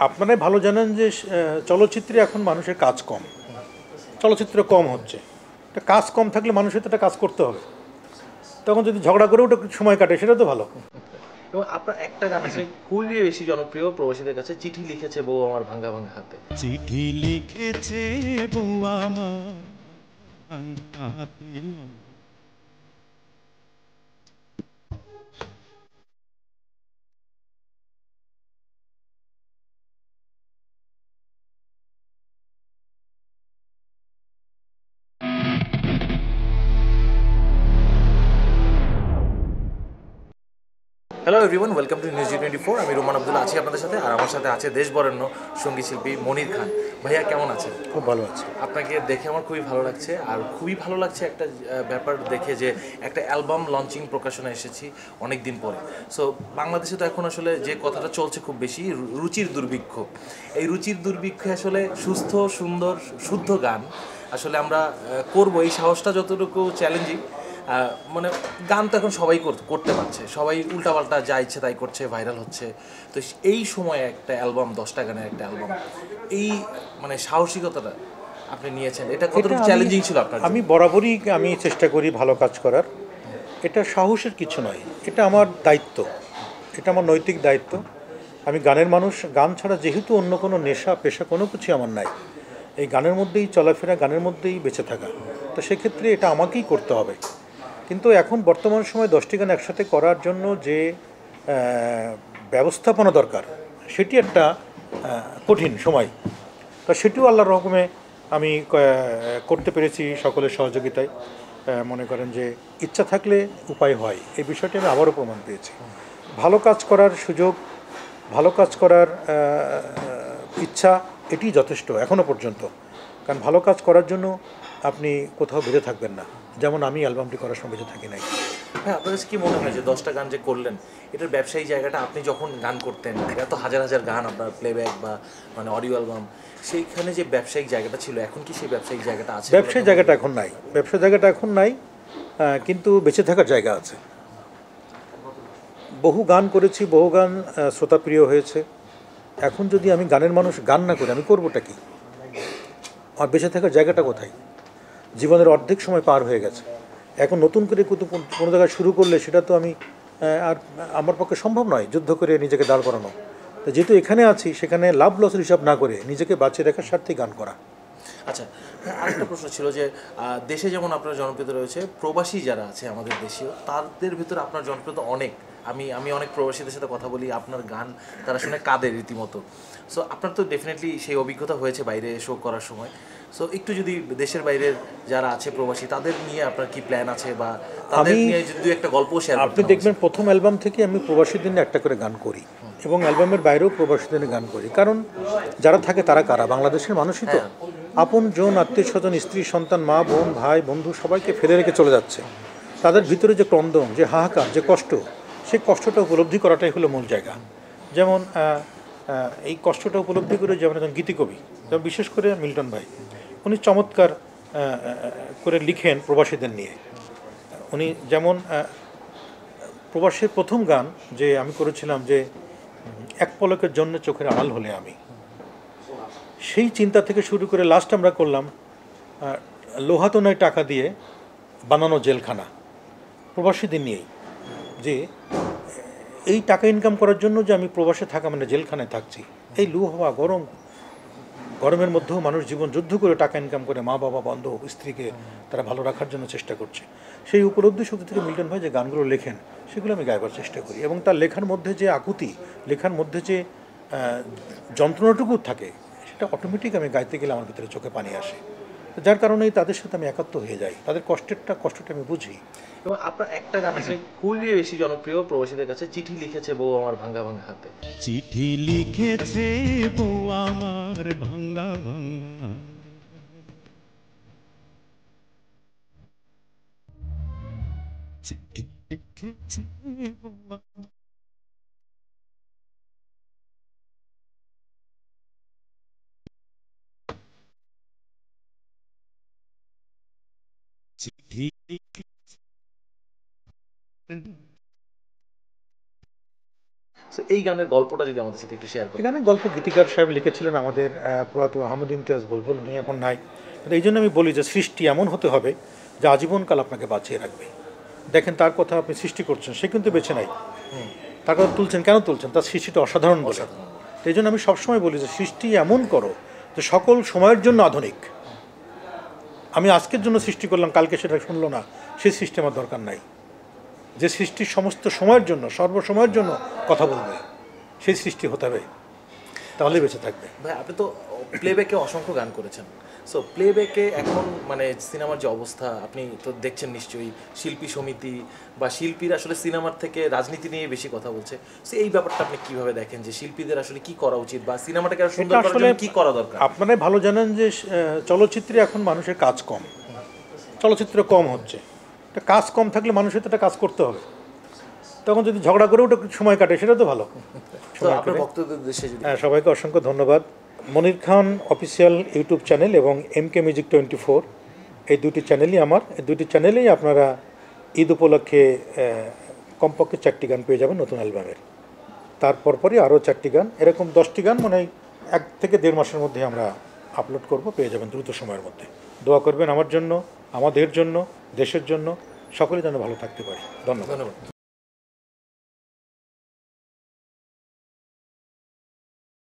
আপনারাই ভালো জানেন যে চলচ্চিত্রে এখন মানুষের কাজ কম, চলচ্চিত্র কম হচ্ছে। একটা কাজ কম থাকলে মানুষের তো একটা কাজ করতে হবে, তখন যদি ঝগড়া করেও ওটা সময় কাটে সেটা তো ভালো। এবং আপনার একটা গান আছে খুবই বেশি জনপ্রিয় প্রবাসীদের কাছে, চিঠি লিখেছে বউ আমার ভাঙা ভাঙা হাতে। চিঠি লিখেছে বউ আমার ভাঙা হাতে। Hello everyone, welcome to news জি24। আমি রোমান আব্দুল্লাহ আছি আপনাদের সাথে, আর আমার সাথে আছে দেশ বরেণ্য সঙ্গীত শিল্পী মনির খান। ভাইয়া কেমন আছেন? খুব ভালো আছে। আপনাকে দেখে আমার খুবই ভালো লাগছে, আর খুবই ভালো লাগছে একটা ব্যাপার দেখে যে একটা অ্যালবাম লঞ্চিং প্রকাশনা এসেছি অনেক দিন পরে। সো বাংলাদেশে তো এখন আসলে যে কথাটা চলছে খুব বেশি, রুচির দুর্ভিক্ষ। এই রুচির দুর্ভিক্ষে আসলে সুস্থ সুন্দর শুদ্ধ গান আসলে আমরা করবো, এই সাহসটা যতটুকু চ্যালেঞ্জিং। মানে গান তো এখন সবাই করতে পারছে, সবাই উল্টাপাল্টা যা ইচ্ছে তাই করছে, ভাইরাল হচ্ছে। তো এই সময়ে একটা অ্যালবাম, 10টা গানের একটা অ্যালবাম, এই মানে সাহসিকতাটা আপনি নিয়েছেন, এটা কতটুকু চ্যালেঞ্জিং ছিল আপনার আমি জন্য? বরাবরই চেষ্টা করি ভালো কাজ করার। এটা সাহসের কিছু নয়, এটা আমার দায়িত্ব, এটা আমার নৈতিক দায়িত্ব। আমি গানের মানুষ, গান ছাড়া যেহেতু অন্য কোনো নেশা পেশা কোনো কিছু আমার নাই, এই গানের মধ্যেই চলাফেরা, গানের মধ্যেই বেঁচে থাকা, তো সেক্ষেত্রে এটা আমাকেই করতে হবে। কিন্তু এখন বর্তমান সময় 10টি গান একসাথে করার জন্য যে ব্যবস্থাপনা দরকার, সেটি একটা কঠিন সময়। তা সেটিও আল্লাহর রকমে আমি করতে পেরেছি সকলের সহযোগিতায়। মনে করেন যে ইচ্ছা থাকলে উপায় হয়, এই বিষয়টি আমি আবারও প্রমাণ পেয়েছি। ভালো কাজ করার সুযোগ, ভালো কাজ করার ইচ্ছা, এটি যথেষ্ট এখনও পর্যন্ত। কারণ ভালো কাজ করার জন্য আপনি কোথাও বেঁধে থাকবেন না, যেমন আমি অ্যালবামটি করার সময় বেঁধে থাকি নাই। হ্যাঁ, আপনার কাছে কি মনে হয় যে 10টা গান যে করলেন, এটার ব্যবসায়ী জায়গাটা, আপনি যখন গান করতেন, এত হাজার হাজার গান আপনার প্লেব্যাক বা মানে অডিও অ্যালবাম, সেইখানে যে ব্যবসায়িক জায়গাটা ছিল, এখন কি সেই ব্যবসায়িক জায়গাটা আছে? ব্যবসায়ী জায়গাটা এখন নাই, ব্যবসার জায়গাটা এখন নাই, কিন্তু বেঁচে থাকার জায়গা আছে। বহু গান করেছি, বহু গান শ্রোতাপ্রিয় হয়েছে। এখন যদি আমি গানের মানুষ গান না করি, আমি করবোটা কি? আর বেঁচে থাকার জায়গাটা কোথায়? জীবনের অর্ধেক সময় পার হয়ে গেছে, এখন নতুন করে কোনো জায়গায় শুরু করলে সেটা তো আমি আর আমার পক্ষে সম্ভব নয় যুদ্ধ করে নিজেকে দাঁড় করানো। তো যেহেতু এখানে আছি, সেখানে লাভ লসের হিসাব না করে নিজেকে বাঁচিয়ে রাখার স্বার্থেই গান করা। আচ্ছা, হ্যাঁ, আরেকটা প্রশ্ন ছিল যে দেশে যেমন আপনার জনপ্রিয়তা রয়েছে, প্রবাসী যারা আছে আমাদের দেশীয়, তাদের ভিতরে আপনার জনপ্রিয়তা অনেক। আমি অনেক প্রবাসীদের সাথে কথা বলি, আপনার গান তারা শুনে কাঁদে রীতিমতো। সো আপনার তো ডেফিনেটলি সেই অভিজ্ঞতা হয়েছে বাইরে শো করার সময়। সো একটু যদি দেশের বাইরের যারা আছে প্রবাসী, তাদের নিয়ে আপনার কি প্ল্যান আছে, বা তাদের আমি নিয়ে যদি একটা গল্প শেয়ার আপনি করতে দেখবেন প্রথম অ্যালবাম থেকে আমি প্রবাসীদের নিয়ে একটা করে গান করি, এবং অ্যালবামের বাইরেও প্রবাসীদের নিয়ে গান করি। কারণ যারা থাকে তারা কারা? বাংলাদেশের মানুষই তো। আপন জন, আত্মীয় স্বজন, স্ত্রী সন্তান, মা বোন ভাই বন্ধু সবাইকে ফেলে রেখে চলে যাচ্ছে। তাদের ভিতরে যে ক্রন্দন, যে হাহাকার, যে কষ্ট, সেই কষ্টটা উপলব্ধি করাটাই হলো মূল জায়গা। যেমন এই কষ্টটা উপলব্ধি করে যেমন একজন গীতিকবি, যেমন বিশেষ করে মিল্টন ভাই, উনি চমৎকার করে লিখেন প্রবাসীদের নিয়ে। উনি যেমন প্রবাসের প্রথম গান যে আমি করেছিলাম যে এক পলকের জন্য চোখের আড়াল হলে আমি, সেই চিন্তা থেকে শুরু করে লাস্ট আমরা করলাম লোহা তো নয় টাকা দিয়ে বানানো জেলখানা, প্রবাসীদের নিয়েই। যে এই টাকা ইনকাম করার জন্য যে আমি প্রবাসে থাকা মানে জেলখানায় থাকছি, এই লু হওয়া গরমের মধ্যেও মানুষ জীবন যুদ্ধ করে টাকা ইনকাম করে মা বাবা বান্ধব স্ত্রীকে তারা ভালো রাখার জন্য চেষ্টা করছে। সেই উপলব্ধি শক্তি থেকে মিল্টন ভাই যে গানগুলো লেখেন, সেগুলো আমি গাইবার চেষ্টা করি, এবং তার লেখার মধ্যে যে আকুতি, লেখার মধ্যে যে যন্ত্রণাটুকু থাকে, সেটা অটোমেটিক আমি গাইতে গেলে আমার ভিতরে চোখে পানি আসে। যার কারণেই তাদের সাথে আমি একাত্ম হয়ে যাই, তাদের কষ্টটা আমি বুঝি। এবং আপনার একটা গান আছে খুবই বেশি জনপ্রিয় প্রবাসীদের কাছে, চিঠি লিখেছে বউ আমার ভাঙা ভাঙা হাতে। চিঠি লিখেছে বউ আমার ভাঙা ভাঙা। চিঠি লিখেছে বউ আমার। চিঠি লিখেছে। সো এই গানের গল্পটা যদি আমাদের সাথে একটু শেয়ার করেন। এখানে গল্প গীতিকার সাহেব লিখেছিলেন, আমাদের প্রয়াত আহমদ ইমতিয়াজ বুলবুল, উনি এখন নাই। কিন্তু এই জন্য আমি বলি যে সৃষ্টি এমন হতে হবে যে আজীবনকাল আপনাকে বাঁচিয়ে রাখবে। দেখেন তার কথা আপনি সৃষ্টি করছেন, সে কিন্তু বেঁচে নাই, তার কথা তুলছেন, কেন তুলছেন? তার সৃষ্টিটা অসাধারণ বলে। এই জন্য আমি সবসময় বলি যে সৃষ্টি এমন করো যে সকল সময়ের জন্য আধুনিক। আমি আজকের জন্য সৃষ্টি করলাম, কালকে সেটা শুনলো না, সেই সৃষ্টি আমার দরকার নাই। যে সৃষ্টি সমস্ত সময়ের জন্য, সর্বসময়ের জন্য কথা বলবে, সেই সৃষ্টি হতে হবে, তাহলে বেঁচে থাকবে। ভাই আপনি তো প্লেব্যাকে অসংখ্য গান করেছেন, সো প্লেব্যাকে এখন মানে সিনেমার যে অবস্থা আপনি তো দেখছেন নিশ্চয়ই, শিল্পী সমিতি বা শিল্পীরা আসলে সিনেমার থেকে রাজনীতি নিয়ে বেশি কথা বলছে। সো এই ব্যাপারটা আপনি কিভাবে দেখেন যে শিল্পীদের আসলে কি করা উচিত বা সিনেমাটাকে আরো সুন্দর করার জন্য কি করা দরকার? আপনারাই ভালো জানেন যে চলচ্চিত্রে এখন মানুষের কাজ কম, চলচ্চিত্র কম হচ্ছে। একটা কাজ কম থাকলে মানুষের তো একটা কাজ করতে হবে, তখন যদি ঝগড়া করে ওটা সময় কাটে সেটা তো ভালো। তো আপনার বক্তব্যের উদ্দেশ্যে যদি হ্যাঁ, সবাইকে অসংখ্য ধন্যবাদ। Monir Khan official YouTube channel এবং MK মিউজিক 24, এই দুটি চ্যানেলই আমার। এই দুটি চ্যানেলেই আপনারা ঈদ উপলক্ষে কমপক্ষে 4টি গান পেয়ে যাবেন নতুন অ্যালবামের। তারপর পরই আরও 4টি গান, এরকম 10টি গান মনে হয় 1 থেকে 1.5 মাসের মধ্যে আমরা আপলোড করব, পেয়ে যাবেন দ্রুত সময়ের মধ্যে। দোয়া করবেন আমার জন্য, আমাদের জন্য, দেশের জন্য, সকলে যেন ভালো থাকতে পারে। ধন্যবাদ।